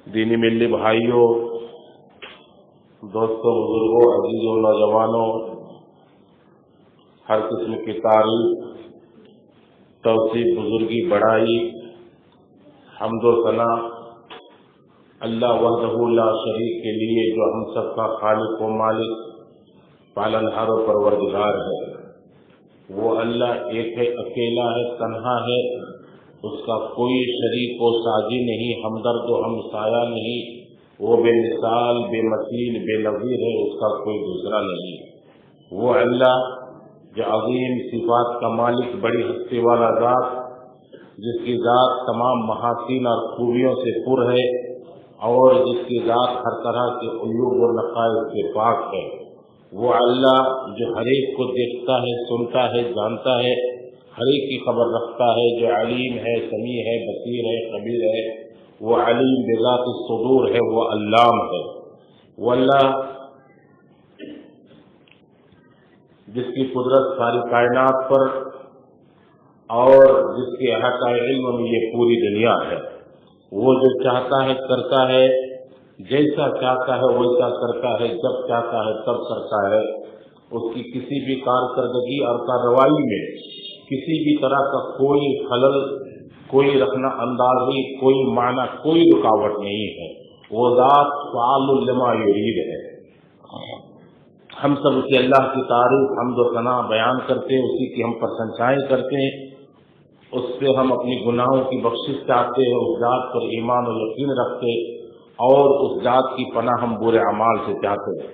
دینی ملی بھائیوں، دوستوں، بزرگوں، عزیزوں، نوجوانوں، ہر قسم کی تعریف، توصیف، بزرگی، بڑائی، حمد و ثنا اللہ وحدہ لا شریک کے لیے، جو ہم سب کا خالق و مالک، پالنہار و پروردگار ہے۔ وہ اللہ ایک ہے، اکیلا ہے، تنہا ہے، اس کا کوئی شریک و ساجی نہیں، ہمدرد و ہمسایہ نہیں۔ وہ بے مثال، بے مثیل، بے نظیر ہے، اس کا کوئی دوسرا نہیں۔ وہ اللہ جو عظیم صفات کا مالک، بڑی ہستی والا ذات، جس کی ذات تمام محاسن اور خوبیوں سے پر ہے، اور جس کی ذات ہر طرح کے عیوب و نقائص سے پاک ہے۔ وہ اللہ جو ہر ایک کو دیکھتا ہے، سنتا ہے، جانتا ہے، ہر ایک کی خبر رکھتا ہے، جو علیم ہے، سمیع ہے، بصیر ہے، خبیر ہے۔ وہ علیم بذات الصدور ہے، وہ علام ہے۔ وہ اللہ جس کی قدرت ساری کائنات پر اور جس کے احاطہ علم میں یہ پوری دنیا ہے۔ وہ جو چاہتا ہے کرتا ہے، جیسا چاہتا ہے ویسا کرتا ہے، جب چاہتا ہے تب کرتا ہے۔ اس کی کسی بھی کارکردگی اور کارروائی میں کسی بھی طرح کا کوئی خلل، کوئی رخنہ اندازی، کوئی معنی، کوئی رکاوٹ نہیں ہے۔ وہ ذات فعال لما یرید ہے۔ ہم سب اسی اللہ کی تعریف، حمد و ثنا بیان کرتے ہیں، اسی کی ہم پرشنسائیں کرتے ہیں، اس سے ہم اپنی گناہوں کی بخشش چاہتے ہیں، اس ذات پر ایمان و یقین رکھتے، اور اس ذات کی پناہ ہم برے اعمال سے چاہتے ہیں۔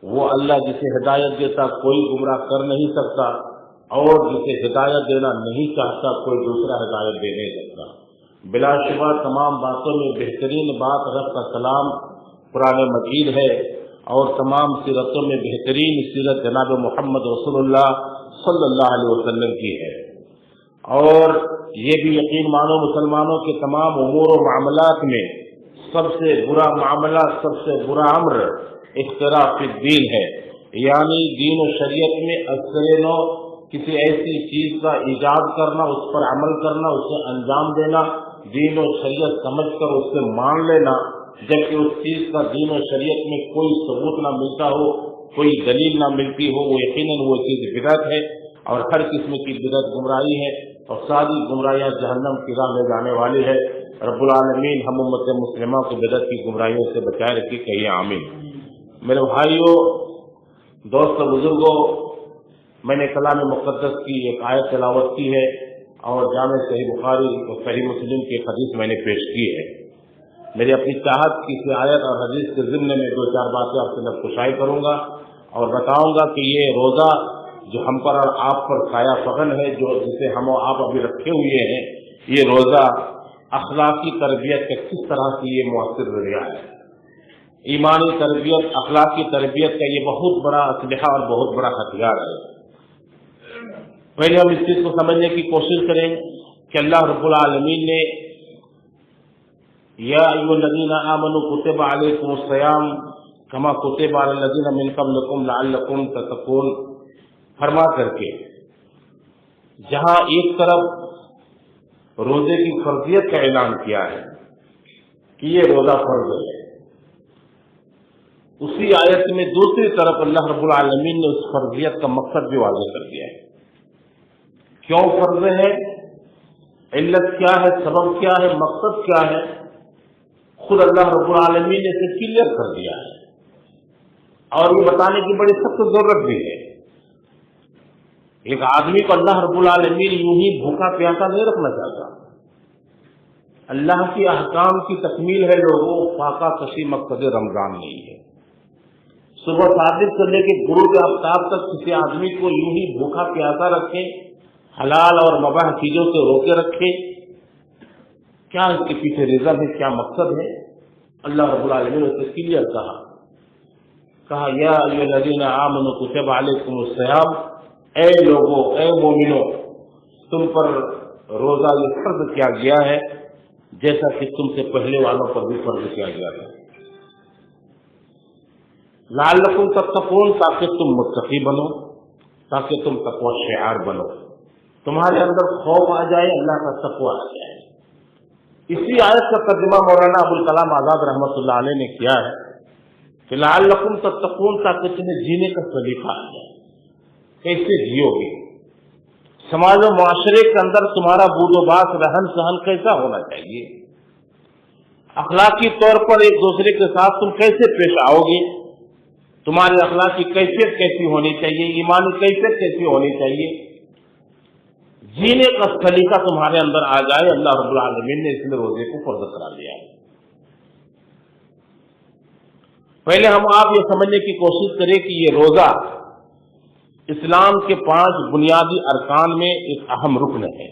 وہ اللہ جسے ہدایت دیتا کوئی گمراہ کر نہیں سکتا، اور جسے ہدایت دینا نہیں چاہتا کوئی دوسرا ہدایت دے نہیں سکتا۔ بلا شبہ تمام باتوں میں بہترین بات رب کا کلام قرآن مجید ہے، اور تمام سیرتوں میں بہترین سیرت جناب محمد رسول اللہ صلی اللہ علیہ وسلم کی ہے۔ اور یہ بھی یقین مانو مسلمانوں کے تمام امور و معاملات میں سب سے برا معاملہ، سب سے برا امر اختلاف الدین ہے، یعنی دین و شریعت میں اثر نو کسی ایسی چیز کا ایجاد کرنا، اس پر عمل کرنا، اسے انجام دینا، دین و شریعت سمجھ کر اس سے مان لینا، جبکہ اس چیز کا دین و شریعت میں کوئی ثبوت نہ ملتا ہو، کوئی دلیل نہ ملتی ہو، وہ یقیناً وہ چیز بدعت ہے، اور ہر قسم کی بدعت گمراہی ہے، اور ساری گمراہیاں جہنم کی راہ لے جانے والی ہے۔ رب العالمین ہم امت مسلمہ کو بدعت کی گمراہیوں سے بچائے رکھے، کہیے آمین۔ میرے بھائیوں، دوستوں، بزرگوں، میں نے کلام مقدس کی ایک آیت تلاوت کی ہے، اور جامع صحیح بخاری اور صحیح مسلم کی ایک حدیث میں نے پیش کی ہے۔ میری اپنی چاہت کی اس آیت اور حدیث کے ضمن میں دو چار باتیں آپ سے گفتگو کروں گا، اور بتاؤں گا کہ یہ روزہ جو ہم پر اور آپ پر سایہ فغن ہے، جو جسے ہم اور آپ ابھی رکھے ہوئے ہیں، یہ روزہ اخلاقی تربیت کا کس طرح سے یہ مؤثر ذریعہ ہے۔ ایمانی تربیت، اخلاقی تربیت کا یہ بہت بڑا اسلحہ اور بہت بڑا ہتھیار ہے۔ پہلے ہم اس چیز کو سمجھنے کی کوشش کریں کہ اللہ رب العالمین نے یا ایھا الذین آمنوا کتب علیکم الصیام کما کتب علی الذین من قبلکم لعلکم تتقون فرما کر کے جہاں ایک طرف روزے کی فرضیت کا اعلان کیا ہے کہ یہ روزہ فرض ہے، اسی آیت میں دوسری طرف اللہ رب العالمین نے اس فرضیت کا مقصد بھی واضح کر دیا ہے۔ کیوں فرض ہے، علت کیا ہے، سبب کیا ہے، مقصد کیا ہے، خود اللہ رب العالمین نے اسے کلیئر کر دیا ہے، اور یہ بتانے کی بڑی سخت ضرورت بھی ہے۔ ایک آدمی کو اللہ رب العالمین یوں ہی بھوکا پیاسا نہیں رکھنا چاہتا۔ اللہ کی احکام کی تکمیل ہے لوگوں، فاقہ کشی مقصد رمضان نہیں ہے۔ صبح صادق سے لے کے غروب آفتاب تک کسی آدمی کو یوں ہی بھوکا پیاسا رکھے، حلال اور مباح چیزوں سے روکے رکھے، کیا اس کے پیچھے ریزن ہے، کیا مقصد ہے؟ اللہ رب العالمین نے اسے کلیئر کہا یا ایھا الذین آمنوا کتب علیکم الصیام، اے لوگوں، اے مومنوں، تم پر روزہ یہ فرض کیا گیا ہے جیسا کہ تم سے پہلے والوں پر بھی فرض کیا گیا تھا، لعلکم تتقون، تاکہ تم متقی بنو، تاکہ تم تقوی شعار بنو، تمہارے اندر خوف آ جائے، اللہ کا تقوی آ جائے۔ اسی آیت کا ترجمہ مولانا ابو الکلام آزاد رحمۃ اللہ علیہ نے کیا ہے کہ لعلکم تتقون، تاکہ تمہیں جینے کا سلیقہ آ جائے، کیسے جیو گے، سماج و معاشرے کے اندر تمہارا بود و باس، رہن سہن کیسا ہونا چاہیے، اخلاقی طور پر ایک دوسرے کے ساتھ تم کیسے پیش آؤ گے، تمہاری اخلاقی کیفیت کیسی ہونی چاہیے، ایمانی کیفیت کیسی ہونی چاہیے، جینے کا سلیقہ تمہارے اندر آ جائے، اللہ رب العالمین نے اس لیے روزے کو فرض قرار دیا ہے۔ پہلے ہم آپ یہ سمجھنے کی کوشش کریں کہ یہ روزہ اسلام کے 5 بنیادی ارکان میں ایک اہم رکن ہے،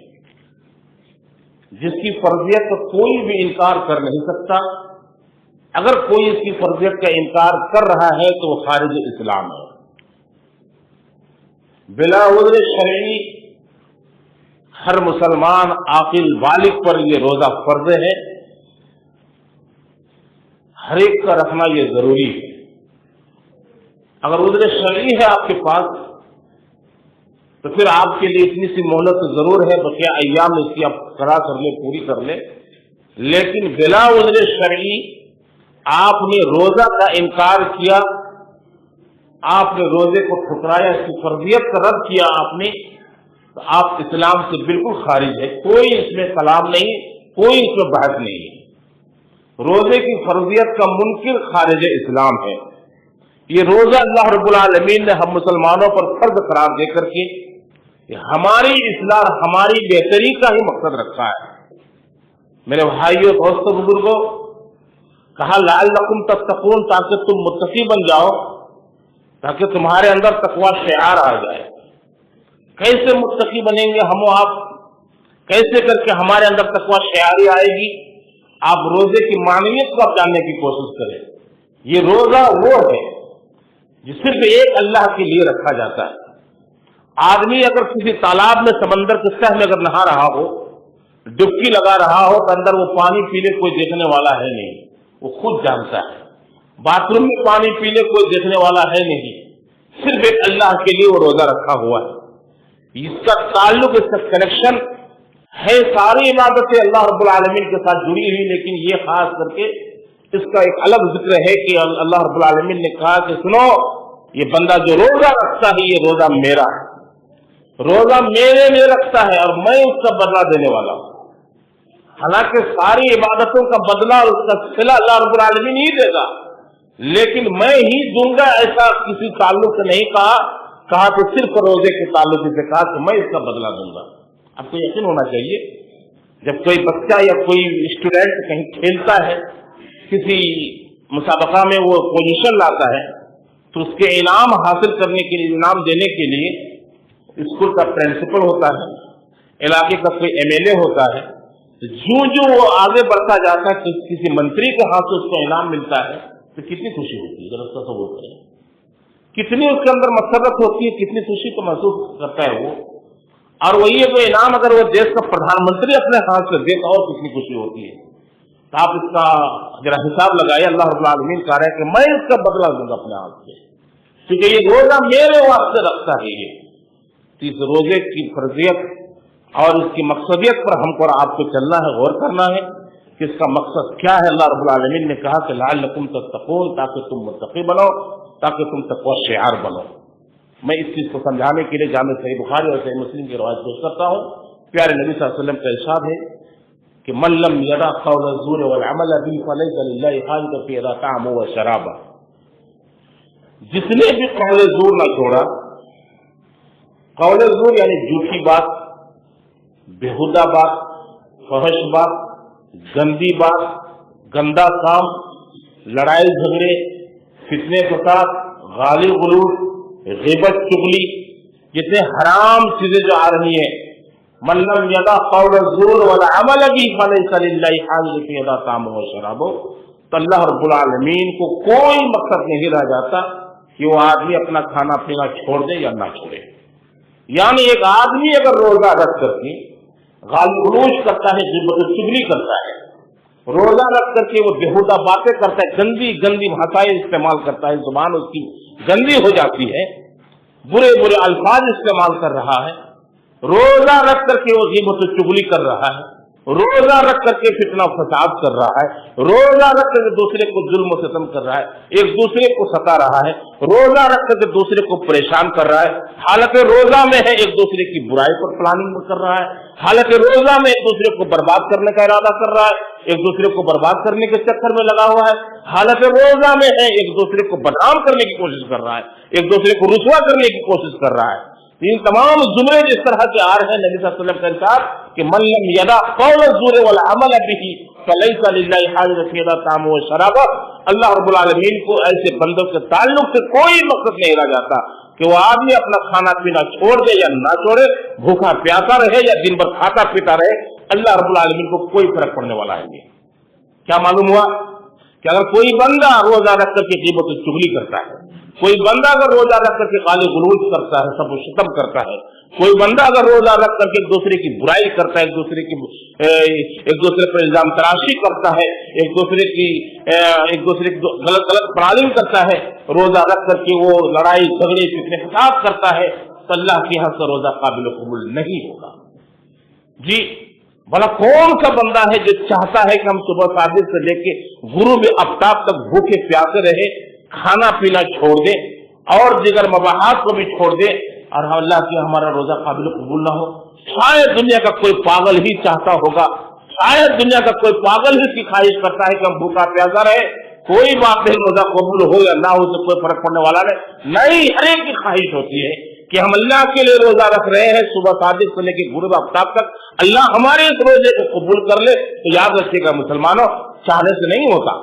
جس کی فرضیت کا کوئی بھی انکار کر نہیں سکتا۔ اگر کوئی اس کی فرضیت کا انکار کر رہا ہے تو وہ خارج اسلام ہے۔ بلا عذر شرعی ہر مسلمان عاقل بالغ پر یہ روزہ فرض ہے، ہر ایک کا رکھنا یہ ضروری ہے۔ اگر عذر شرعی ہے آپ کے پاس تو پھر آپ کے لیے اتنی سی مہلت ضرور ہے، بقیہ ایام اس کی آپ کرا کر لیں، پوری کر لیں، لیکن بلا عذر شرعی آپ نے روزہ کا انکار کیا، آپ نے روزے کو ٹھکرایا، اس کی فرضیت کا رد کیا آپ نے، تو آپ اسلام سے بالکل خارج ہے، کوئی اس میں کلام نہیں، کوئی اس میں بحث نہیں ہے۔ روزے کی فرضیت کا منکر خارج اسلام ہے۔ یہ روزہ اللہ رب العالمین نے ہم مسلمانوں پر فرض قرار دے کر کے ہماری اصلاح، ہماری بہتری کا ہی مقصد رکھا ہے۔ میرے بھائیوں، دوستوں، بزرگوں، کہا لعلکم تتقون، تاکہ تم متقی بن جاؤ، تاکہ تمہارے اندر تقوی شعار آ جائے۔ کیسے متقی بنیں گے ہم و آپ؟ کیسے کر کے ہمارے اندر تقوی شعاری آئے گی؟ آپ روزے کی معنویت کو آپ جاننے کی کوشش کریں۔ یہ روزہ وہ ہے جو صرف ایک اللہ کے لیے رکھا جاتا ہے۔ آدمی اگر کسی تالاب میں، سمندر کے تہ میں اگر نہا رہا ہو، ڈبکی لگا رہا ہو تو اندر وہ پانی پی لے کوئی دیکھنے والا ہے نہیں، وہ خود جانتا ہے۔ باتھ روم میں پانی پی لے کوئی دیکھنے والا ہے نہیں، صرف ایک اللہ کے لیے وہ روزہ رکھا ہوا ہے۔ اس کا تعلق، اس کا کنیکشن ہے، ساری عبادتیں اللہ رب العالمین کے ساتھ جڑی ہوئی، لیکن یہ خاص کر کے اس کا ایک الگ ذکر ہے کہ اللہ رب العالمین نے کہا کہ سنو، یہ بندہ جو روزہ رکھتا ہے یہ روزہ میرا ہے، روزہ میرے لیے رکھتا ہے اور میں اس کا بدلہ دینے والا ہوں۔ حالانکہ ساری عبادتوں کا بدلہ اور اس کا صلہ اللہ رب العالمین ہی دے گا، لیکن میں ہی دوں گا ایسا کسی تعلق سے نہیں کہا کہ صرف روزے کے تعلق سے کہا کہ میں اس کا بدلہ دوں گا۔ آپ کو یقین ہونا چاہیے، جب کوئی بچہ یا کوئی اسٹوڈنٹ کہیں کھیلتا ہے، کسی مسابقہ میں وہ پوزیشن لاتا ہے، تو اس کے انعام حاصل کرنے کے لیے، انعام دینے کے لیے اسکول کا پرنسپل ہوتا ہے، علاقے کا کوئی MLA ہوتا ہے، جو وہ آگے بڑھتا جاتا ہے، کسی منتری کے ہاتھ سے اس کو انعام ملتا ہے تو کتنی خوشی ہوتی ہے، ذرا تصور کریں، کتنی اس کے اندر مسرت ہوتی ہے، کتنی خوشی کو محسوس کرتا ہے وہ۔ اور وہی کوئی انعام اگر وہ دیش کا پردھان منتری اپنے ہاتھ سے دے تو اور کتنی خوشی ہوتی ہے۔ تو آپ اس کا ذرا حساب لگائیے، اللہ رب العالمین کہہ رہے ہیں کہ میں اس کا بدلہ دوں گا اپنے ہاتھ سے، کیونکہ یہ روزہ میرے واسطے رکھتا ہے۔ یہ اس روزے کی فرضیت اور اس کی مقصدیت پر ہم کو اور آپ کو چلنا ہے، غور کرنا ہے کہ اس کا مقصد کیا ہے۔ اللہ رب العالمین نے کہا کہ لعلکم تتقون، تاکہ تم متقی بنو، تاکہ تم تقوی شعار بنو۔ میں اس چیز کو سمجھانے کے لیے جامع صحیح بخاری اور صحیح مسلم کی روایت پیش کرتا ہوں۔ پیارے نبی صلی اللہ علیہ وسلم کا ارشاد ہے کہ من لم یدع قول الزور والعمل به فلیس للہ حاجۃ فی اذا طعمہ وشرابہ، جس نے بھی قول زور نہ چھوڑا، قول زور یعنی جھوٹی بات، بےہودہ بات، فحش بات، گندی بات، گندا کام، لڑائی جھگڑے، فتنے فساد، غالی غلوٹ، غیبت چغلی، جتنے حرام چیزیں جو آ رہی ہیں، من لم یدع قول الزور والعمل به فلیس للہ حاجۃ فی اذا طعمہ وشرابہ، تو اللہ رب العالمین کو کوئی مقصد نہیں رہ جاتا کہ وہ آدمی اپنا کھانا پینا چھوڑ دے یا نہ چھوڑے۔ یعنی ایک آدمی اگر روزہ رکھ کر کے غالی غلوچ کرتا ہے، غیبت چغلی کرتا ہے، روزہ رکھ کر کے وہ بےہودہ باتیں کرتا ہے، گندی گندی بھاشائیں استعمال کرتا ہے، زبان اس کی گندی ہو جاتی ہے، برے برے الفاظ استعمال کر رہا ہے، روزہ رکھ کر کے وہ غیبت و چغلی کر رہا ہے، روزہ رکھ کر کے فتنہ فساد کر رہا ہے, روزہ رکھ کر کے دوسرے کو ظلم و ستم کر رہا ہے, ایک دوسرے کو ستا رہا ہے, روزہ رکھ کر کے دوسرے کو پریشان کر رہا ہے, حالانکہ روزہ میں ہے ایک دوسرے کی برائی پر پلاننگ کر رہا ہے, حالانکہ روزہ میں ایک دوسرے کو برباد کرنے کا ارادہ کر رہا ہے, ایک دوسرے کو برباد کرنے کے چکر میں لگا ہوا ہے, حالانکہ روزہ میں ہے ایک دوسرے کو بدنام کرنے کی کوشش کر رہا ہے, ایک دوسرے کو رسوا کرنے کی کوشش کر رہا ہے. ان تمام زمرے جس طرح کے آ رہے ہیں, نبی صلی اللہ علیہ وسلم کا ارشاد کہ من لم یدع قول الزور والعمل به فلیس للہ حاجۃ فی طعام و شراب. اللہ رب العالمین کو ایسے بندوں کے تعلق سے کوئی مقصد نہیں رہ جاتا کہ وہ آدمی اپنا کھانا پینا چھوڑ دے یا نہ چھوڑے, بھوکا پیاسا رہے یا دن بھر کھاتا پیتا رہے, اللہ رب العالمین کو کوئی فرق پڑنے والا ہے. کیا معلوم ہوا کہ اگر کوئی بندہ روزہ رکھ کر کے غیبت و چغلی کرتا ہے, کوئی بندہ اگر روزہ رکھ کر کے گالی غلوج کرتا ہے, سب و شتم کرتا ہے, کوئی بندہ اگر روزہ رکھ کر کے ایک دوسرے کی برائی کرتا ہے, ایک دوسرے پر الزام تراشی کرتا ہے, ایک دوسرے کی غلط پلاننگ کرتا ہے, روزہ رکھ کر کے وہ لڑائی جھگڑے فتنے فساد کرتا ہے, تو اللہ کے یہاں سے روزہ قابل قبول نہیں ہوگا. جی بھلا کون سا بندہ ہے جو چاہتا ہے کہ ہم صبح صادق سے لے کے غروب آفتاب تک بھوکے پیاسے رہے, کھانا پینا چھوڑ دے اور دیگر مباحات کو بھی چھوڑ دے, اور اللہ کی ہمارا روزہ قابل قبول نہ ہو؟ شاید دنیا کا کوئی پاگل ہی چاہتا ہوگا, شاید دنیا کا کوئی پاگل ہی کی خواہش کرتا ہے کہ ہم بھوکا پیاسا رہے. کوئی بات نہیں, روزہ قبول ہو یا نہ ہو سے کوئی فرق پڑنے والا نہیں. ہر ایک کی خواہش ہوتی ہے کہ ہم اللہ کے لیے روزہ رکھ رہے ہیں صبح صادق سے لے کے غروب آفتاب تک, اللہ ہمارے اس روزے کو قبول کر لے. تو یاد رکھیے گا مسلمانوں, چاہنے سے نہیں ہوتا,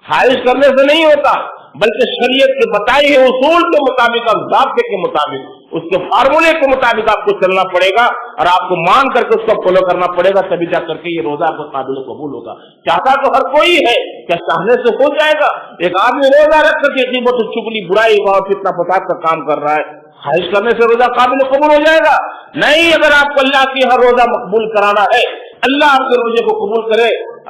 خواہش کرنے سے نہیں ہوتا, بلکہ شریعت کے بتائے ہوئے اصول کے مطابق اور ضابطے کے مطابق, اس کے فارمولے کے مطابق آپ کو چلنا پڑے گا اور آپ کو مان کر کے اس کو فالو کرنا پڑے گا, تبھی جا کر کے یہ روزہ آپ کو قابل قبول ہوگا. چاہتا تو ہر کوئی ہے, کیا چاہنے سے ہو جائے گا؟ ایک آدمی روزہ رکھ کر کے غیبت و چغلی برائی اور فتنہ فساد کا کام کر رہا ہے, خواہش کرنے سے روزہ قابل قبول ہو جائے گا؟ نہیں. اگر آپ کو اللہ کی ہر روزہ مقبول کرانا ہے, اللہ آپ کے روزے کو قبول کرے,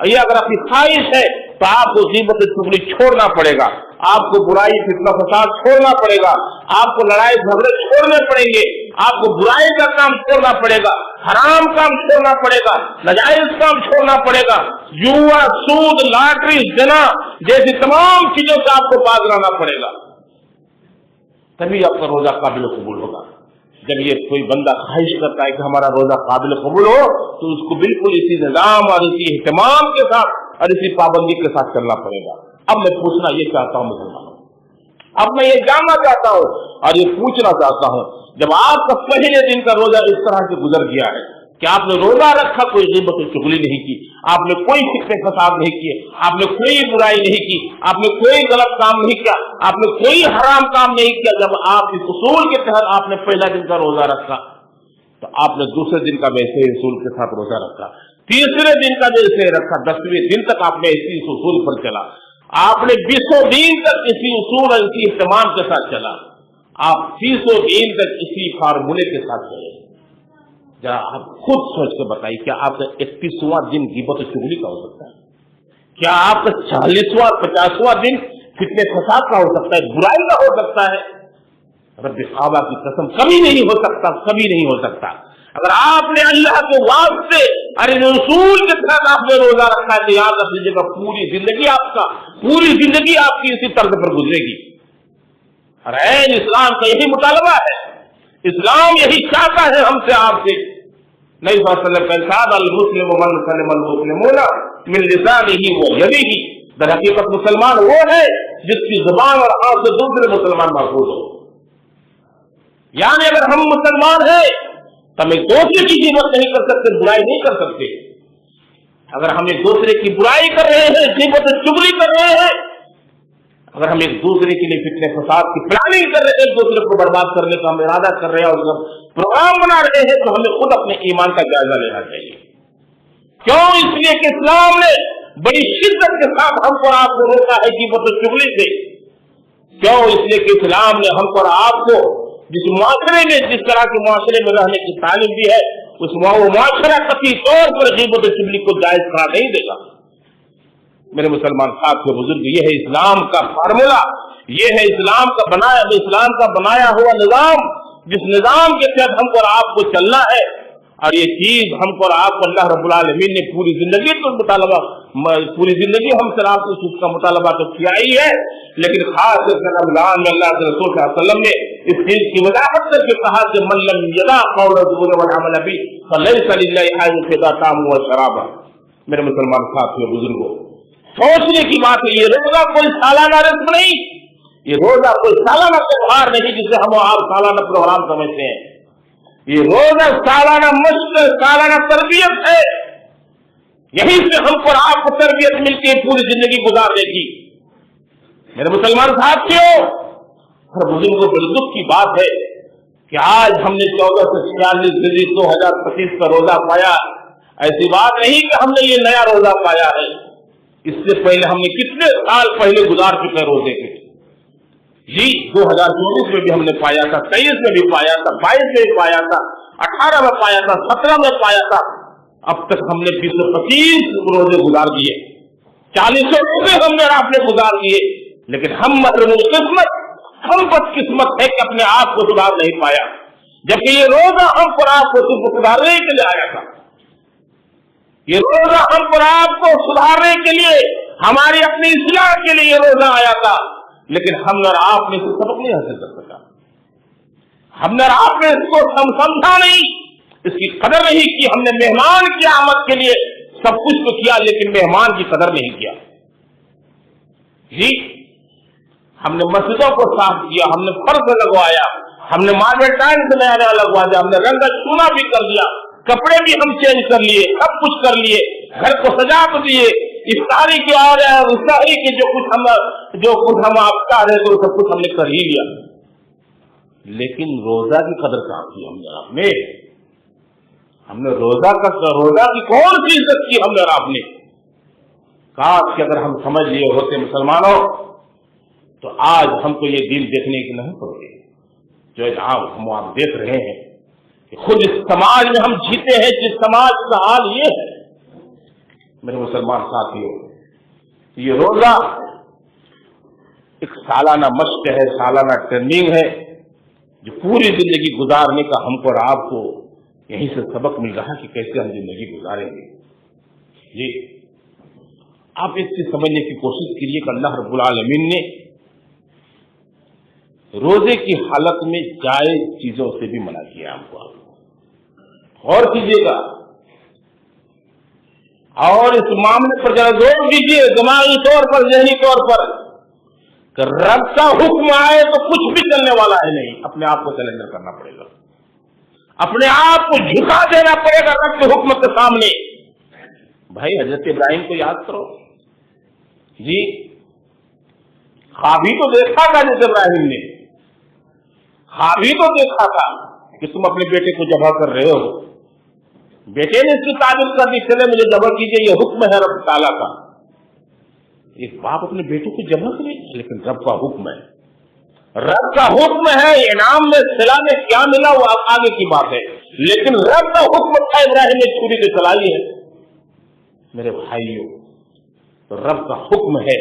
یہ اگر آپ کی خواہش ہے, تو آپ کو غیبت و چغلی چھوڑنا پڑے گا, آپ کو برائی فتنہ فساد چھوڑنا پڑے گا, آپ کو لڑائی جھگڑے چھوڑنے پڑیں گے, آپ کو برائی کا کام چھوڑنا پڑے گا, حرام کام چھوڑنا پڑے گا, ناجائز کام چھوڑنا پڑے گا, جوا, سود, لاٹری, زنا جیسی تمام چیزوں سے آپ کو باز رہنا پڑے گا, تبھی آپ کا روزہ قابل قبول ہوگا. جب یہ کوئی بندہ خواہش کرتا ہے کہ ہمارا روزہ قابل قبول ہو, تو اس کو بالکل اسی نظام اور اسی اہتمام کے ساتھ اور اسی پابندی کے ساتھ چلنا پڑے گا. اب میں پوچھنا یہ چاہتا ہوں مسلمانوں, اب میں یہ جاننا چاہتا ہوں اور یہ پوچھنا چاہتا ہوں, جب آپ کا پہلے دن کا روزہ اس طرح سے گزر گیا ہے کہ آپ نے روزہ رکھا, کوئی غیبت و چغلی نہیں کی, آپ نے کوئی فتنے فساد نہیں کیے, آپ نے کوئی برائی نہیں کی, آپ نے کوئی غلط کام نہیں کیا, آپ نے کوئی حرام کام نہیں کیا, جب آپ اس اصول کے تحت آپ نے پہلا دن کا روزہ رکھا, تو آپ نے دوسرے دن کا ویسے اصول کے ساتھ روزہ رکھا, تیسرے دن کا جیسے رکھا, 10ویں دن تک آپ نے اسی اصول پر چلا, آپ نے 20 دن تک اسی اصول اور اسی اہتمام کے ساتھ چلا, آپ 30 دن تک اسی فارمولے کے ساتھ چلے. ذرا آپ خود سوچ کے بتائیے, کیا آپ کا 31واں دن غیبت و چغلی کا ہو سکتا ہے؟ کیا آپ کا 40واں 50واں دن فتنے فساد کا ہو سکتا ہے, برائی کا ہو سکتا ہے؟ رب کعبہ کی قسم کبھی نہیں ہو سکتا, کبھی نہیں ہو سکتا. اگر آپ نے اللہ کے واسطے اور رسول کے تحت آپ نے روزہ رکھا ہے, تو یاد رکھ لیجیے گا پوری زندگی آپ کی اسی طرز پر گزرے گی. اور اسلام کا یہی مطالبہ ہے, اسلام یہی چاہتا ہے ہم سے, آپ سے. نبی صلی اللہ علیہ وسلم کا ارشاد, المسلم من سلم المسلمون من لسانه ويده, در حقیقت مسلمان وہ ہے جس کی زبان اور ہاتھ سے دوسرے مسلمان محفوظ ہو. یعنی اگر ہم مسلمان ہیں تو ہم ایک دوسرے کی غیبت نہیں کر سکتے, برائی نہیں کر سکتے. اگر ہم ایک دوسرے کی برائی کر رہے ہیں, غیبت و چغلی کر رہے ہیں, اگر ہم ایک دوسرے کے لیے فتنے فساد کی پلاننگ کر رہے ہیں, ایک دوسرے کو برباد کرنے کا ہم ارادہ کر رہے ہیں اور جب پروگرام بنا رہے ہیں, تو ہمیں خود اپنے ایمان کا جائزہ لینا چاہیے. کیوں؟ اس لیے کہ اسلام نے بڑی شدت کے ساتھ ہم کو آپ کو روکا ہے غیبت و چغلی سے. کیوں؟ اس لیے کہ اسلام نے ہم کو اور آپ کو جس معاشرے میں, جس طرح کے معاشرے میں رہنے کی تعلیم دی ہے, اس معاشرہ قطعی طور پر غیبت و چغلی کو جائز قرار نہیں دے گا. میرے مسلمان ساتھ کے بزرگ, یہ ہے اسلام کا فارمولا, یہ ہے اسلام کا بنایا ہوا نظام, جس نظام کے تحت ہم کو اور آپ کو چلنا ہے. اور یہ چیز ہم کو اور آپ کو اللہ رب العالمین نے پوری زندگی تو مطالبہ، پوری زندگی ہم سے آپ کو اس کا مطالبہ تو کیا ہی ہے، لیکن خاص کر کے رمضان میں اللہ کے رسول صلی اللہ علیہ وسلم نے اس چیز کی وضاحت کر کے کہا کہ من لم یدع قول الزور والعمل به فلیس للہ حاجۃ اذا طعموا وشرابا۔ میرے مسلمان ساتھیوں بزرگوں، سوچنے کی بات ہے، یہ روزہ کوئی سالانہ رسم نہیں، یہ روزہ کوئی سالانہ تہوار نہیں جسے ہم آپ سالانہ پروگرام سمجھتے ہیں، یہ روزہ سالانہ مشق، سالانہ تربیت ہے، یہیں سے ہم کو آپ کو تربیت ملتی ہے پوری زندگی گزارنے کی۔ میرے مسلمان ساتھیوں، ہر بزرگ کو بڑے دکھ کی بات ہے کہ آج ہم نے 14 سے 46 دن 2025 کا روزہ پایا۔ ایسی بات نہیں کہ ہم نے یہ نیا روزہ پایا ہے، اس سے پہلے ہم نے کتنے سال پہلے گزار چکے روزے کے، جی 2024 میں بھی ہم نے پایا تھا، 23 میں بھی پایا تھا، 22 میں بھی پایا تھا، 18 میں پایا تھا، 17 میں پایا تھا، اب تک ہم نے 25 روزے گزار دیے، 40 روزے ہم نے آپ نے گزار دیے، لیکن ہم محروم قسمت، ہم بدقسمت ہے کہ اپنے آپ کو سدھار نہیں پایا، جبکہ یہ روزہ ہم پر آپ کو صرف سدھارنے کے لیے آیا تھا، یہ روزہ ہم پر آپ کو سدھارنے کے لیے، ہماری اپنی اصلاح کے لیے یہ روزہ آیا تھا، لیکن ہم نے آپ نے اس سبق نہیں حاصل کر سکا، ہم نے آپ نے اس کو سمجھا نہیں، اس کی قدر نہیں کی، ہم نے مہمان کی آمد کے لیے سب کچھ تو کیا لیکن مہمان کی قدر نہیں کیا، جی ہم نے مسجدوں کو صاف کیا، ہم نے فرش لگوایا، ہم نے ماربل ٹائلس نیا نیا لگوا دیا، ہم نے رنگ چونا بھی کر دیا، کپڑے بھی ہم چینج کر لیے، سب کچھ کر لیے، گھر کو سجا تو دیے، افطاری کی اور افطاری کی جو کچھ ہم آپ چاہ رہے تھے سب کچھ ہم نے کر ہی لیا، لیکن روزہ کی قدر کہاں کی ہم نے روزہ کی کون سی عزت کی ہم نے اور آپ نے؟ کاش کہ اگر ہم سمجھ لیے ہوتے مسلمانوں تو آج ہم کو یہ دین دیکھنے کی نہیں پڑے جو ہم آپ دیکھ رہے ہیں کہ خود اس سماج میں ہم جیتے ہیں، جس سماج کا حال یہ ہے۔ میرے مسلمان ساتھیوں، یہ روزہ ایک سالانہ مشق ہے، سالانہ ٹریننگ ہے جو پوری زندگی گزارنے کا ہم کو اور آپ کو یہیں سے سبق مل رہا ہے کہ کیسے ہم زندگی گزاریں گے۔ جی آپ اس سے سمجھنے کی کوشش کیجیے کہ اللہ رب العالمین نے روزے کی حالت میں جائز چیزوں سے بھی منع کیا ہم کو، غور کیجیے گا اور اس معاملے پر ذرا غور کیجیے دماغی طور پر، ذہنی طور پر، کہ رب کا حکم آئے تو کچھ بھی چلنے والا ہے نہیں، اپنے آپ کو سرنڈر کرنا پڑے گا، اپنے آپ کو جھکا دینا پڑے گا رب کے حکم کے سامنے۔ بھائی حضرت ابراہیم کو یاد کرو، جی خواب ہی تو دیکھا تھا حضرت ابراہیم نے، خواب ہی تو دیکھا تھا کہ تم اپنے بیٹے کو ذبح کر رہے ہو، بیٹے نے اس کی تعبیر کر دی، چلے مجھے ذبح کیجیے، یہ حکم ہے رب تعالیٰ کا۔ ایک باپ اپنے بیٹے کو ذبح کرے لیکن رب کا حکم ہے، رب کا حکم ہے، انعام میں صلہ میں کیا ملا وہ آگے کی بات ہے، لیکن رب کا حکم تھا ابراہیم نے چھری سے چلائی ہے۔ میرے بھائیوں، رب کا حکم ہے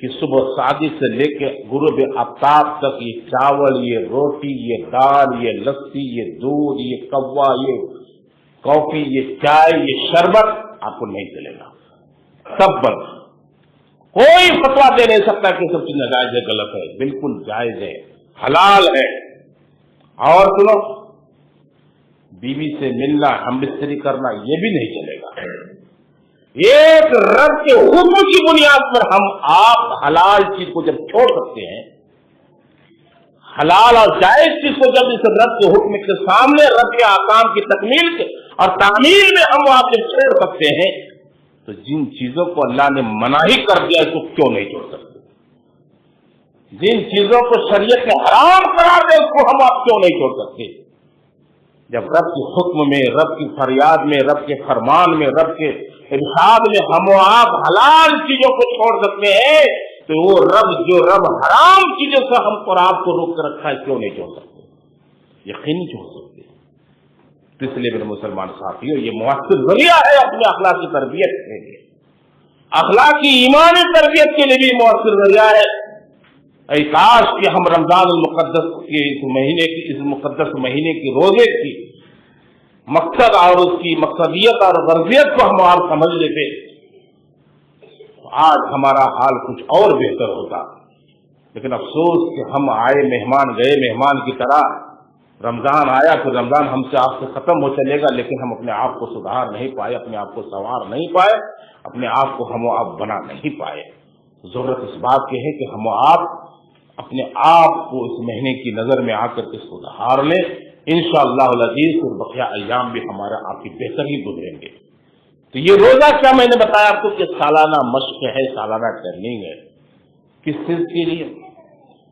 کہ صبح صادق سے لے کے غروب آفتاب تک یہ چاول، یہ روٹی، یہ دال، یہ لسی، یہ دودھ، یہ قوا، یہ کافی، یہ چائے، یہ شربت آپ کو نہیں چلے گا، سب بند۔ کوئی فتویٰ دے نہیں سکتا کہ سب چیز ناجائز ہے، غلط ہے، بالکل جائز ہے، حلال ہے۔ اور سنو، بیوی سے ملنا، ہم بستری کرنا یہ بھی نہیں چلے گا۔ ایک رب کے حکم کی بنیاد پر ہم آپ حلال چیز کو جب چھوڑ سکتے ہیں، حلال اور جائز چیز کو جب اس رب کے حکم کے سامنے رب کے احکام کی تکمیل اور تعمیل میں ہم آپ جب چھوڑ سکتے ہیں، تو جن چیزوں کو اللہ نے منع ہی کر دیا اس کو کیوں نہیں چھوڑ سکتے؟ جن چیزوں کو شریعت نے حرام قرار دیا اس کو ہم آپ کیوں نہیں چھوڑ سکتے؟ جب رب کے حکم میں، رب کی فریاد میں، رب کے فرمان میں، رب کے ارشاد میں ہم و آپ حلال چیزوں کو چھوڑ سکتے ہیں، تو وہ رب جو رب حرام چیزوں سے ہم اور آپ کو روک کر رکھا ہے کیوں نہیں چھوڑ سکتے؟ یقینی چھوڑ سکتے۔ تو اس لیے میرے مسلمان ساتھیوں، یہ مؤثر ذریعہ ہے اپنے اخلاقی تربیت کے لیے، اخلاقی ایمانی تربیت کے لیے بھی مؤثر ذریعہ ہے۔ اے کاش کہ ہم رمضان المقدس کے اس مقدس مہینے کی روزے کی مقصد اور اس کی مقصدیت اور غرضیت کو ہم آپ سمجھ لیتے تو آج ہمارا حال کچھ اور بہتر ہوتا. لیکن افسوس کہ ہم آئے مہمان گئے مہمان کی طرح. رمضان آیا پھر رمضان ہم سے آپ سے ختم ہو چلے گا، لیکن ہم اپنے آپ کو سدھار نہیں پائے، اپنے آپ کو سنوار نہیں پائے، اپنے آپ کو ہم و آپ بنا نہیں پائے. ضرورت اس بات کی ہے کہ ہم و آپ اپنے آپ کو اس مہینے کی نظر میں آ کر کے سدھار لیں. انشاءاللہ العزیز پھر بقیہ ایام بھی ہمارا آپ کی بہتر ہی گزریں گے. تو یہ روزہ کیا میں نے بتایا آپ کو کہ سالانہ مشق ہے، سالانہ ٹریننگ ہے. کس چیز کے لیے؟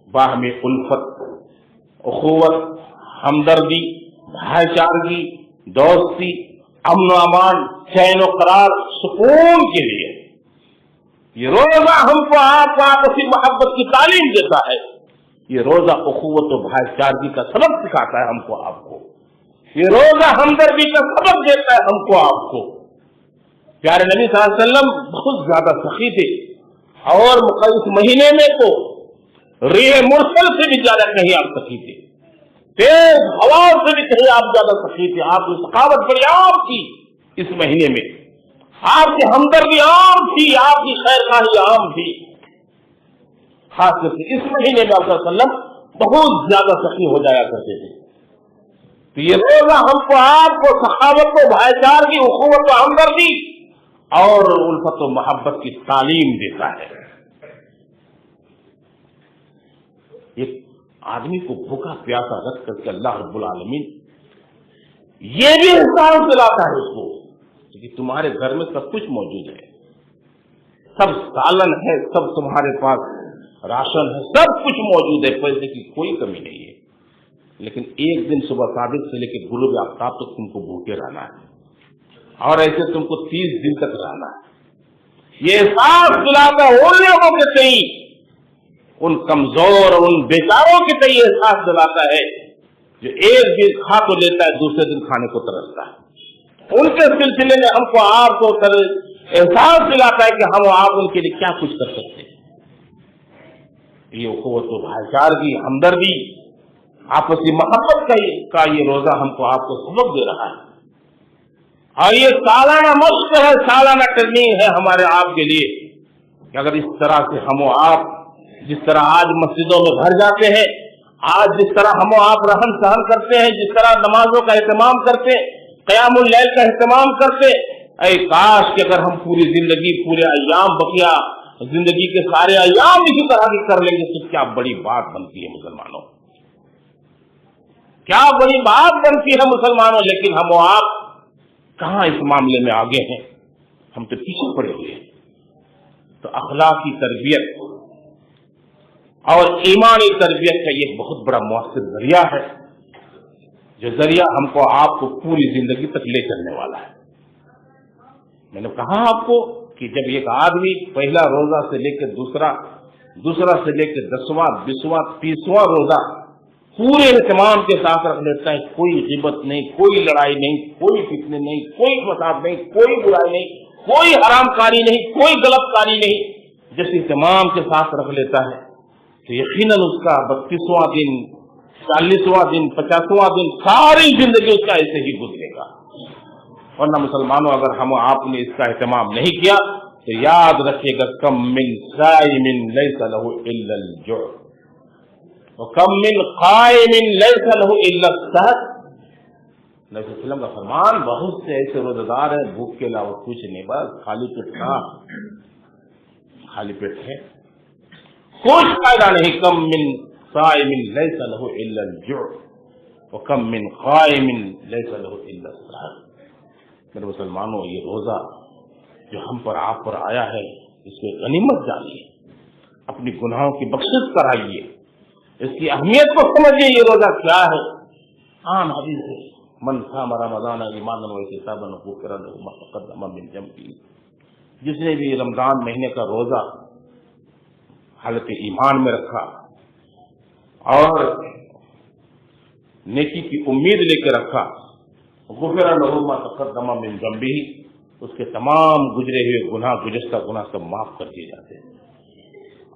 باہمی الفت، اخوت، ہمدردی، بھائی چارگی، دوستی، امن و امان، چین و قرار، سکون کے لیے. یہ روزہ ہم کو آپ کو آپسی محبت کی تعلیم دیتا ہے. یہ روزہ اخوت و بھائی چارگی کا سبق سکھاتا ہے ہم کو آپ کو. یہ روزہ ہمدردی کا سبق دیتا ہے ہم کو آپ کو. پیارے نبی صلی اللہ علیہ وسلم بہت زیادہ سخی تھے اور اس مہینے میں تو ریح مرسل سے بھی زیادہ کہیں آپ سخی تھے، تیز ہوا سے بھی کہیں آپ زیادہ سخی تھے. آپ کی ثقافت بڑی عام تھی اس مہینے میں، آپ کی ہمدردی عام تھی، آپ کی خیر خواہی عام تھی. خاص کر کے اس مہینے میں آپ صلی اللہ علیہ وسلم بہت زیادہ سخی ہو جایا کرتے تھے. تو یہ روزہ ہم کو آپ کو سخاوت کو، بھائی چارگی، اخوت و ہمدردی اور الفت و محبت کی تعلیم دیتا ہے. ایک آدمی کو بھوکا پیاسا رکھ کر کے اللہ رب العالمین یہ بھی احساس دلاتا ہے اس کو کہ تمہارے گھر میں سب کچھ موجود ہے، سب سالن ہے، سب تمہارے پاس راشن ہے، سب کچھ موجود ہے، پیسے کی کوئی کمی نہیں ہے، لیکن ایک دن صبح صادق سے لے کے غروب آفتاب تک تم کو بھوکے رہنا ہے اور ایسے تم کو 30 دن تک رہنا ہے. یہ احساس دلاتا ہے ان لوگوں کے تئیں، ان کمزور اور ان بیچاروں کے تئیں احساس دلاتا ہے جو ایک دن کھا تو لیتا ہے دوسرے دن کھانے کو ترستا ہے. ان کے سلسلے میں ہم کو آپ کو احساس دلاتا ہے کہ ہم آپ ان کے لیے کیا کچھ کر سکتے ہیں. یہ اخوت و بھائی چارگی، ہمدردی، آپسی محبت کا یہ روزہ ہم کو آپ کو سبق دے رہا ہے. اور یہ سالانہ مشق ہے، سالانہ ٹریننگ ہے ہمارے آپ کے لیے کہ اگر اس طرح سے ہم و آپ جس طرح آج مسجدوں میں بھر جاتے ہیں، آج جس طرح ہم و آپ رہن سہن کرتے ہیں، جس طرح نمازوں کا اہتمام کرتے، قیام اللیل کا اہتمام کرتے، اے کاش کہ اگر ہم پوری زندگی، پورے ایام، بقیہ زندگی کے سارے ایام اسی طرح کی کر لیں گے تو کیا بڑی بات بنتی ہے مسلمانوں، کیا بڑی بات بنتی ہے مسلمانوں. لیکن ہم و آپ کہاں اس معاملے میں آگے ہیں، ہم تو پیچھے پڑے ہوئے ہیں. تو اخلاقی تربیت اور ایمانی تربیت کا یہ بہت بڑا مؤثر ذریعہ ہے، جو ذریعہ ہم کو آپ کو پوری زندگی تک لے چلنے والا ہے. میں نے کہا آپ کو کہ جب ایک آدمی پہلا روزہ سے لے کے دوسرا سے لے کے 10واں 20واں 30واں روزہ پورے اہتمام کے ساتھ رکھ لیتا ہے، کوئی غیبت نہیں، کوئی لڑائی نہیں، کوئی فتنے نہیں، کوئی فساد نہیں، کوئی برائی نہیں، کوئی حرام کاری نہیں، کوئی غلط کاری نہیں، جس اہتمام کے ساتھ رکھ لیتا ہے تو یقیناً اس کا 32واں دن، 40واں دن، 50واں دن، ساری زندگی اس کا ایسے ہی گزرے گا. ورنہ مسلمانوں اگر ہم آپ نے اس کا اہتمام نہیں کیا تو یاد رکھیے گا کم من صائم لیس لہ الا الجوع وکم من قائم لیس لہ الا السحر. نبی صلی اللہ علیہ وسلم کا فرمان، بہت سے ایسے روزہ دار ہیں بھوک کے علاوہ کچھ نہیں، بس خالی پیٹ کھا، خالی پیٹ ہے، کچھ فائدہ نہیں. کم من صائم لیس لہ الا الجوع وکم من قائم لیس لہ الا السحر. میرے مسلمانوں، یہ روزہ جو ہم پر آپ پر آیا ہے اس میں غنیمت جانیے، اپنی گناہوں کی بخشش کرائیے، اس کی اہمیت کو سمجھیے. یہ روزہ کیا ہے؟ عام حدیث ہے، من صام رمضان ایمانا واحتسابا غفر له ما تقدم من ذنبه. جس نے بھی رمضان مہینے کا روزہ حالت ایمان میں رکھا اور نیکی کی امید لے کے رکھا، غفر له ما تقدم من ذنبه، اس کے تمام گزرے ہوئے گناہ، گزشتہ گناہ سب معاف کر دیے جاتے ہیں.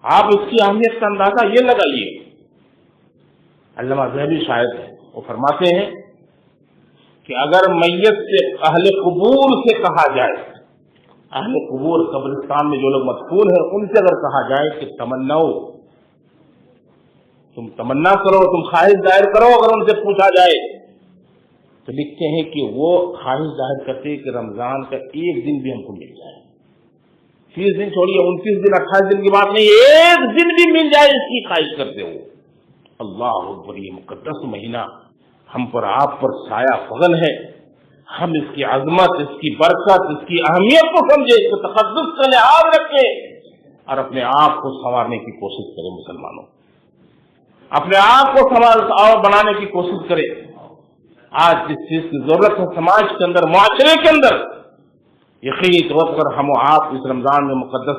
آپ اس کی اہمیت کا اندازہ یہ لگائیے. علامہ ذہبی شاعر ہیں، وہ فرماتے ہیں کہ اگر میت سے اہل قبور سے کہا جائے، اہل قبور قبرستان میں جو لوگ مدفون ہیں ان سے اگر کہا جائے کہ تمناؤ، تم تمنا کرو، تم خواہش ظاہر کرو، اگر ان سے پوچھا جائے تو لکھتے ہیں کہ وہ خواہش ظاہر کرتے کہ رمضان کا ایک دن بھی ہم کو مل جائے، 30 دن چھوڑیے، 29 دن 28 دن کی بات نہیں، ایک دن بھی مل جائے اس کی خواہش کرتے ہو۔ اللہ اکبر، یہ مقدس مہینہ ہم پر آپ پر سایہ فغن ہے، ہم اس کی عظمت، اس کی برکت، اس کی اہمیت کو سمجھے، اس کو تقدس کا لحاظ رکھیں اور اپنے آپ کو سنوارنے کی کوشش کریں۔ مسلمانوں، اپنے آپ کو سنوار اور بنانے کی کوشش کریں۔ آج جس چیز کی ضرورت ہے سماج کے اندر، معاشرے کے اندر، یقینی طور پر ہم و آپ اس رمضان میں مقدس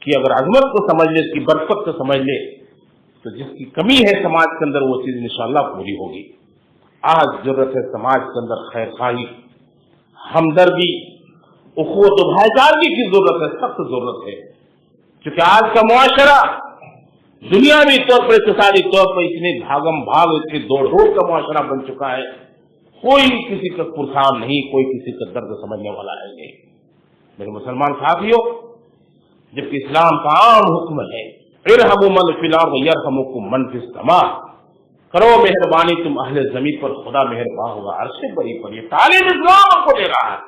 کی اگر عظمت کو سمجھ لے، اس کی برکت کو سمجھ لے، تو جس کی کمی ہے سماج کے اندر وہ چیز انشاءاللہ پوری ہوگی۔ آج ضرورت ہے سماج کے اندر خیر خواہی، ہمدردی، اخوت و بھائی چارگی کی ضرورت ہے، سخت ضرورت ہے، کیونکہ آج کا معاشرہ دنیاوی طور پر، اقتصادی طور پر اتنے بھاگم بھاگ، اتنی دوڑ دھوپ کا معاشرہ بن چکا ہے، کوئی کسی کا پرسان نہیں، کوئی کسی کا درد سمجھنے والا ہے نہیں۔ میرے مسلمان ساتھیوں، جبکہ اسلام کا عام حکم ہے ارحموا من فی الارض یرحمکم من فی السماء، کرو مہربانی تم اہل زمین پر، خدا مہربان ہوگا عرش سے بری پر۔ یہ تعلیم اسلام ہم کو دے رہا ہے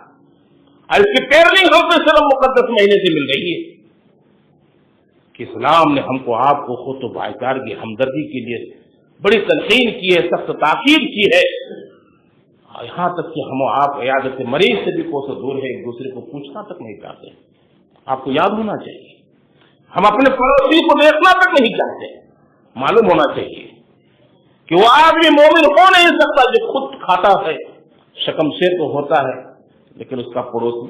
اور اس کی پیروی ہم سے صرف مقدس مہینے سے مل رہی ہے کہ اسلام نے ہم کو آپ کو خود و بھائی چارگی، ہمدردی کے لیے بڑی تلقین کی ہے، سخت تاکید کی ہے، یہاں تک کہ ہم و آپ عیادت مریض سے بھی کوسوں دور ہے، ایک دوسرے کو پوچھنا تک نہیں چاہتے۔ آپ کو یاد ہونا چاہیے، ہم اپنے پڑوسی کو دیکھنا تک نہیں چاہتے۔ معلوم ہونا چاہیے کہ وہ آدمی مومن ہو نہیں سکتا جو خود کھاتا ہے، شکم شیر تو ہوتا ہے لیکن اس کا پڑوسی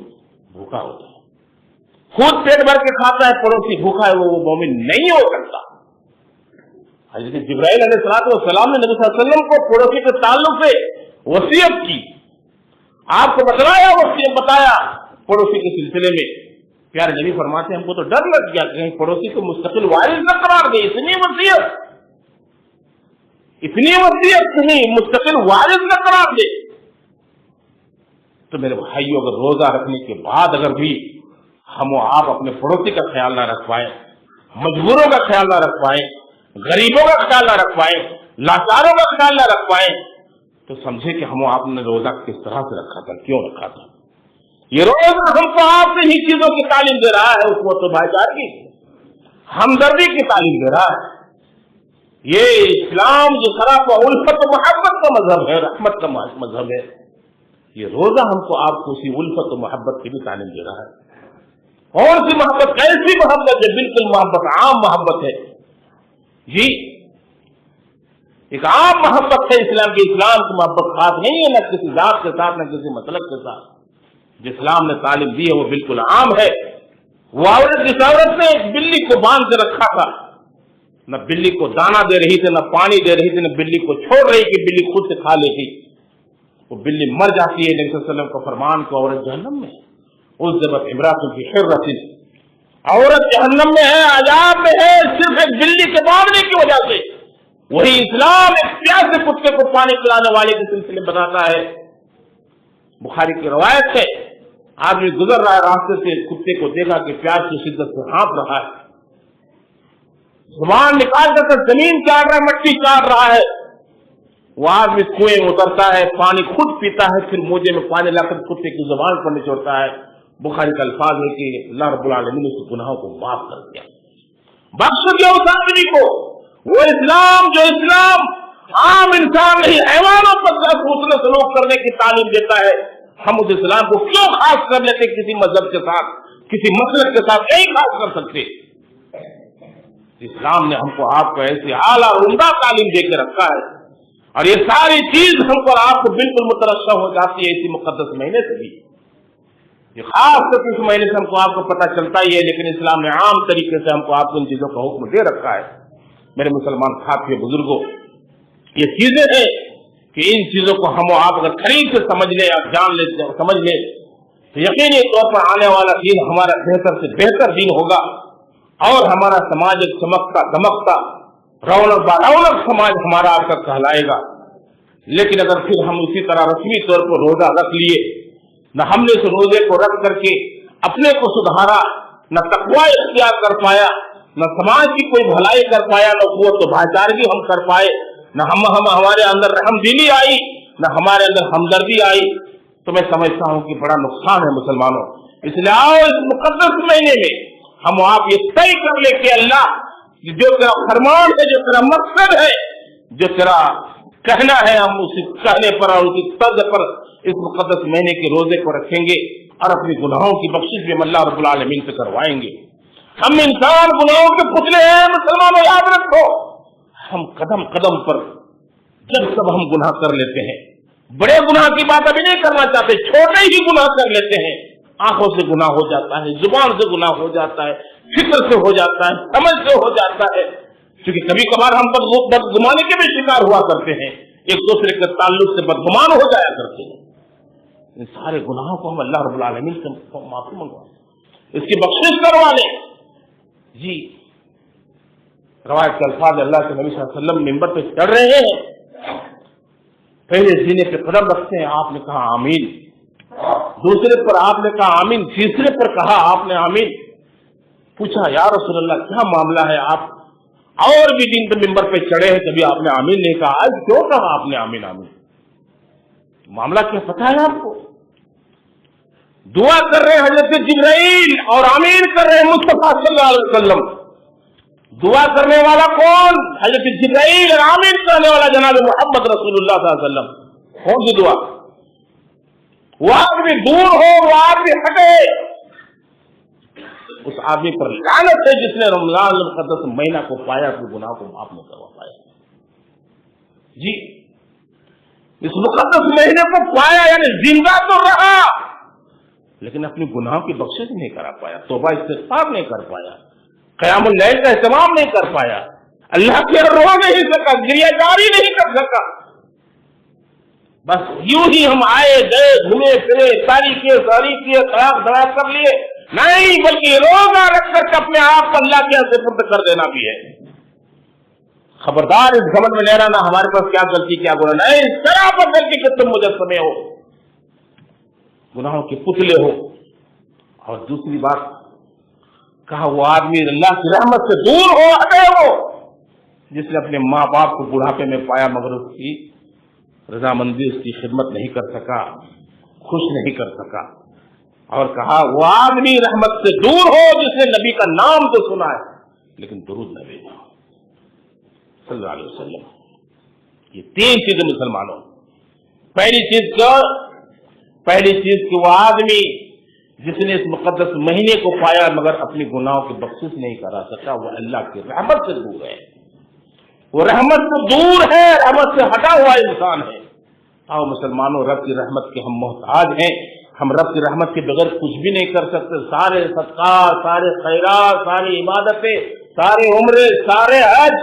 بھوکا ہوتا ہے، خود پیٹ بھر کے کھاتا ہے، پڑوسی بھوکا ہے، وہ مومن نہیں ہو سکتا۔ حضرت جبرائیل علیہ السلام نے نبی صلی اللہ علیہ وسلم کو پڑوسی کے تعلق سے وصیت کی، آپ کو بتلایا، وصیت بتایا پڑوسی کے سلسلے میں۔ پیارے نبی فرماتے ہیں ہم کو تو ڈر لگ گیا کہ کہیں پڑوسی کو مستقل وارث نہ قرار دے، اتنی وصیت کہیں مستقل وارث نہ قرار دے۔ تو میرے بھائیوں، اگر روزہ رکھنے کے بعد اگر بھی ہم و آپ اپنے پڑوسی کا خیال نہ رکھ پائیں، مجبوروں کا خیال نہ رکھ پائیں، غریبوں کا خیال نہ رکھ پائیں، لاچاروں کا خیال نہ رکھ پائیں، تو سمجھے کہ ہم و آپ نے روزہ کس طرح سے رکھا تھا، کیوں رکھا تھا۔ یہ روزہ ہم کو آپ سے ہی چیزوں کی تعلیم دے رہا ہے، اخوت و بھائی چارگی، ہمدردی کی تعلیم دے رہا ہے۔ یہ اسلام جو خراب الفت و محبت کا مذہب ہے، رحمت کا مذہب ہے، یہ روزہ ہم کو آپ کو اسی الفت و محبت کی بھی تعلیم دے رہا ہے۔ کون سی محبت، کیسی محبت ہے؟ بالکل محبت عام محبت ہے جی، ایک عام محبت ہے اسلام کی۔ اسلام کی محبت خاص نہیں ہے، نہ کسی ذات کے ساتھ، نہ کسی مطلب کے ساتھ۔ جو اسلام نے تعلیم دی ہے وہ بالکل عام ہے۔ وہ عورت، جس عورت نے ایک بلی کو باندھ کے رکھا تھا، نہ بلی کو دانا دے رہی تھی، نہ پانی دے رہی تھی، نہ بلی کو چھوڑ رہی کہ بلی خود سے کھا لیتی، وہ بلی مر جاتی ہے۔ نبی صلی اللہ علیہ وسلم کا فرمان کو عورت جہنم میں ہے، عذبت امرأۃ فی حرۃ، عورت جہنم میں ہے، عذاب میں ہے، صرف ایک بلی کے باندھنے کی وجہ سے۔ وہی اسلام ایک پیاسے کتے کو پانی پلانے والے کے سلسلے میں بتاتا ہے۔ بخاری کی روایت ہے، آدمی گزر رہا ہے راستے سے، کتے کو دیکھا کہ پیاس کی شدت سے ہانپ رہا ہے، زبان نکال کر زمین چاٹ رہا ہے، مٹی چاٹ رہا ہے۔ وہ آدمی کنویں میں اترتا ہے، پانی خود پیتا ہے، پھر موجے میں پانی لا کر کتے کی زبان پر نچوڑتا ہے۔ بخاری کا الفاظ ہے کہ اللہ رب العالمین نے اس گناہوں کو معاف کر دیا، بخش دیا اس آدمی کو۔ وہ اسلام جو اسلام عام انسان نہیں، حیوانوں پر حسن سلوک کرنے کی تعلیم دیتا ہے، ہم اس اسلام کو کیوں خاص کر لیتے کسی مذہب کے ساتھ، کسی مسلک کے ساتھ نہیں خاص کر سکتے۔ اسلام نے ہم کو آپ کو ایسی اعلیٰ عمدہ تعلیم دے کے رکھا ہے، اور یہ ساری چیز ہم کو آپ کو بالکل مترشح ہو جاتی ہے اسی مقدس مہینے سے بھی۔ یہ خاص کر اس مہینے سے ہم کو آپ کو پتہ چلتا ہی ہے، لیکن اسلام نے عام طریقے سے ہم کو آپ کو ان چیزوں کا حکم دے رکھا ہے۔ میرے مسلمان ساتھیوں، بزرگوں، یہ چیزیں ہیں کہ ان چیزوں کو ہم و آپ اگر قریب سے سمجھ لیں اور جان لیں، سمجھ لیں، تو یقینی طور پر آنے والا دین ہمارا بہتر سے بہتر دین ہوگا، اور ہمارا سماج ایک چمکتا دمکتا رونق سماج ہمارا آپ کا کہلائے گا۔ لیکن اگر پھر ہم اسی طرح رسمی طور پر روزہ رکھ لیے، نہ ہم نے اس روزے کو رکھ کر کے اپنے کو سدھارا، نہ تقوی اختیار کر پایا، نہ سماج کی کوئی بھلائی کر پایا، نہ قوت و بھائی چارگی ہم کر پائے، نہ ہمارے اندر رحم دلی آئی، نہ ہمارے اندر ہمدردی آئی، تو میں سمجھتا ہوں کہ بڑا نقصان ہے مسلمانوں۔ اس لیے آؤ اس مقدس مہینے میں ہم آپ یہ طے کر لیں کہ اللہ جو تیرا فرمان ہے، جو تیرا مقصد ہے، جو تیرا کہنا ہے، ہم اسی کہنے پر اور اسی طرز پر اس مقدس مہینے کے روزے کو رکھیں گے اور اپنی گناہوں کی بخشش بھی ہم اللہ رب العالمین سے کروائیں گے۔ ہم انسان گناہوں کے پتلے ہیں مسلمانوں، یاد رکھو، ہم قدم قدم پر جب سب ہم گناہ کر لیتے ہیں، بڑے گناہ کی بات ابھی نہیں کرنا چاہتے، چھوٹے ہی گناہ کر لیتے ہیں، آنکھوں سے گناہ ہو جاتا ہے، زبان سے گناہ ہو جاتا ہے، فکر سے ہو جاتا ہے، سمجھ سے ہو جاتا ہے، کیونکہ کبھی کبھار ہم بدگمانی کے بھی شکار ہوا کرتے ہیں، ایک دوسرے کے تعلق سے بدگمان ہو جایا کرتے ہیں۔ ان سارے گناہوں کو ہم اللہ رب العالمین سے معافی منگوائیں، اس کی بخشش کروا لیں۔ جی روایت کے الفاظ، اللہ کے نبی صلی اللہ علیہ وسلم منبر پہ چڑھ رہے ہیں، پہلے سینے پہ قدم رکھتے ہیں، آپ نے کہا آمین، دوسرے پر آپ نے کہا آمین، تیسرے پر کہا آپ نے آمین۔ پوچھا یا رسول اللہ کیا معاملہ ہے، آپ اور بھی دن پہ منبر پہ چڑھے ہیں، کبھی آپ نے آمین نہیں کہا، آج کیوں کہا آپ نے آمین آمین؟ معاملہ کیا پتہ ہے آپ کو؟ دعا کر رہے ہیں حضرت جبرائیل اور آمین کر رہے ہیں مصطفیٰ صلی اللہ علیہ وسلم۔ دعا کرنے والا کون؟ حضرت جبرائیل، اور آمین کرنے والا جناب محمد رسول اللہ صلی اللہ علیہ وسلم۔ کون سی دعا؟ وہ آدمی دور ہو، وہ آدمی ہٹے، اس آدمی پر لعنت ہے جس نے رمضان المقدس مہینہ کو پایا، اپنے گناہ کو معاف نہیں کروا پایا۔ جی اس مقدس مہینے کو پایا یعنی زندہ تو رہا، لیکن اپنی گناہوں کی بخشش نہیں کرا پایا، توبہ استغفار نہیں کر پایا، قیام اللیل کا اہتمام نہیں کر پایا، اللہ کے رو نہیں سکا، گریہ جاری نہیں کر سکا۔ بس یوں ہی ہم آئے گئے، گھومے پھرے، ساری کیے خراب خراب کر لیے، نہیں بلکہ روزہ رکھ کر کے اپنے آپ کو اللہ کے سپرد کر دینا بھی ہے۔ خبردار اس گھمنڈ میں لے رہا نا ہمارے پاس کیا غلطی کیا گناہ، نہیں اس طرح پر غلطی کہ تم مجسمے ہو، گناہوں کے پتلے ہو۔ اور دوسری بات کہا وہ آدمی اللہ کی رحمت سے دور ہو، ہٹے ہو، جس نے اپنے ماں باپ کو بڑھاپے میں پایا مگر اس کی رضامندی، اس کی خدمت نہیں کر سکا، خوش نہیں کر سکا۔ اور کہا وہ آدمی رحمت سے دور ہو جس نے نبی کا نام تو سنا ہے لیکن درود نہ بھیجا صلی اللہ علیہ وسلم۔ یہ تین چیزیں مسلمانوں، پہلی چیز کہ وہ آدمی جس نے اس مقدس مہینے کو پایا مگر اپنی گناہوں کی بخشش نہیں کرا سکا، وہ اللہ کی رحمت سے دور ہے، وہ رحمت سے دور ہے، رحمت سے ہٹا ہوا انسان ہے۔ آؤ مسلمانوں، رب کی رحمت کے ہم محتاج ہیں، ہم رب کی رحمت کے بغیر کچھ بھی نہیں کر سکتے۔ سارے صدقات، سارے خیرات، ساری عبادتیں، سارے عمرے، سارے حج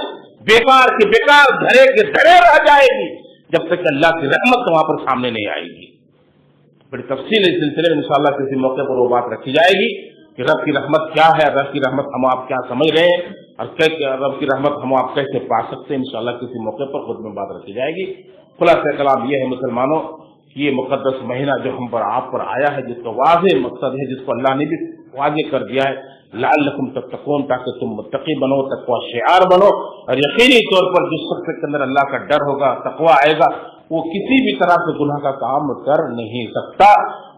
بیکار کے بیکار، دھرے کے دھرے رہ جائے گی جب تک اللہ کی رحمت وہاں پر سامنے نہیں آئے گی۔ بڑی تفصیل اس سلسلے میں انشاءاللہ کسی موقع پر وہ بات رکھی جائے گی کہ رب کی رحمت کیا ہے، رب کی رحمت ہم آپ کیا سمجھ رہے ہیں، اور رب کی رحمت ہم آپ کیسے پا سکتے ہیں، انشاءاللہ کسی موقع پر خود میں بات رکھی جائے گی۔ خلاصہ کلام یہ ہے مسلمانوں، یہ مقدس مہینہ جو ہم پر آپ پر آیا ہے، جس کا واضح مقصد ہے، جس کو اللہ نے بھی واضح کر دیا ہے، لعلکم تتقون، تاکہ تم متقی بنو، تقوی شعار بنو، اور یقینی طور پر جس شخص کے اندر اللہ کا ڈر ہوگا، تقوی آئے گا، وہ کسی بھی طرح سے گناہ کا کام کر نہیں سکتا،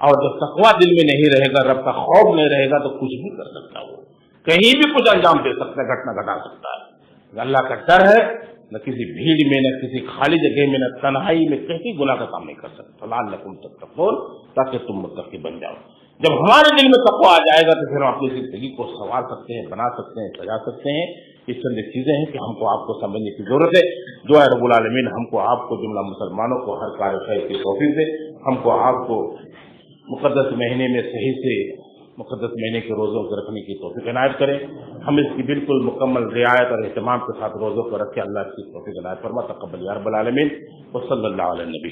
اور جب تقوی دل میں نہیں رہے گا، رب کا خوف نہیں رہے گا، تو کچھ بھی کر سکتا، وہ کہیں بھی کچھ انجام دے سکتا ہے، گھٹنا گھٹا سکتا ہے۔ اللہ کا ڈر ہے، نہ کسی بھیڑ میں، نہ کسی خالی جگہ میں، نہ تنہائی میں کہیں گناہ کا کام نہیں کر سکتا۔ لعلکم تتقون، تاکہ تم متقی بن جاؤ۔ جب ہمارے دل میں تقوی آ جائے گا تو پھر ہم اپنی زندگی کو سنوار سکتے ہیں، بنا سکتے ہیں، سجا سکتے ہیں۔ یہ چند چیزیں ہیں کہ ہم کو آپ کو سمجھنے کی ضرورت ہے۔ دعا رب العالمین ہم کو آپ کو جملہ مسلمانوں کو ہر کار خیر کی توفیق دے، ہم کو آپ کو مقدس مہینے میں صحیح سے مقدس مہینے کے روزوں کو رکھنے کی توفیق عنایت کریں، ہم اس کی بالکل مکمل رعایت اور اہتمام کے ساتھ روزوں کو رکھے، اللہ کی توفیق عنایت فرما۔ تقبل یا رب العالمین، وصلی اللہ علیہ النبی۔